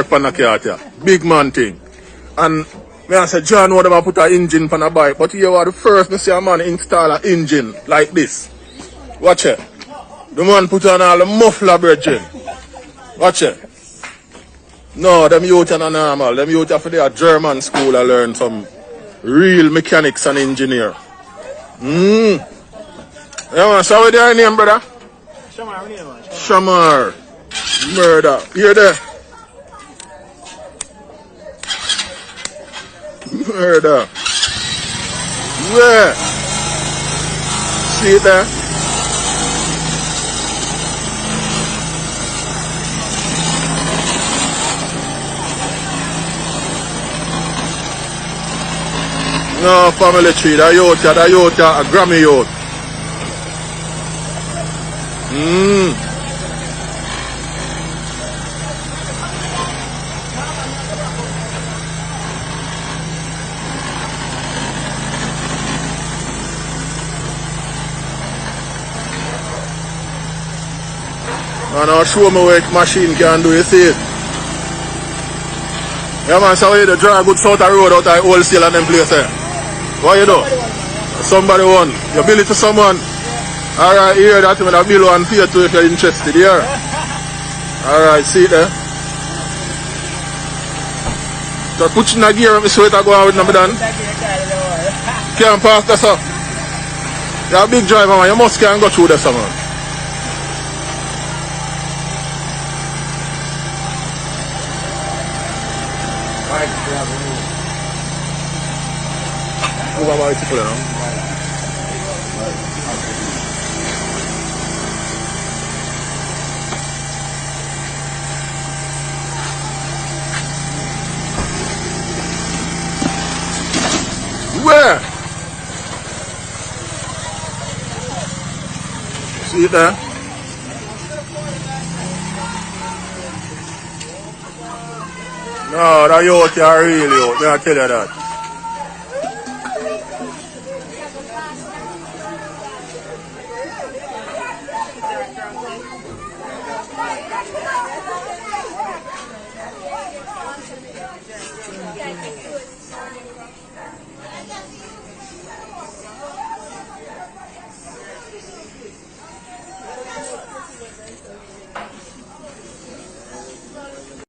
work on the car here. Big man thing. And me I say, John, what them a put an engine on a bike, but you are the first me see a man install an engine like this. Watch it. The man put on all the muffler bridging. Watch it. No, them youth are not normal. Them youth are for their German school I learn some real mechanics and engineer. Yeah man, so what's your name, brother? Shamar, name, man. Shamar. Murder. Hear that? Murder. Where? See it there? No family tree, that youth, a Grammy youth. And I'll show me what machine can do, you see it? Yeah man, so you do drive good south of road out of wholesale and them place there. What you do? Somebody won. You bill it to someone. Alright, here that when I bill one pay to if you're interested, here. Alright, see it there. So put in a gear and show it I go on with number done. Can't pass this up. You're a big driver man, you must can go through this man. Over my people now. Where? See it there? No, that youth are real youth, I tell you that.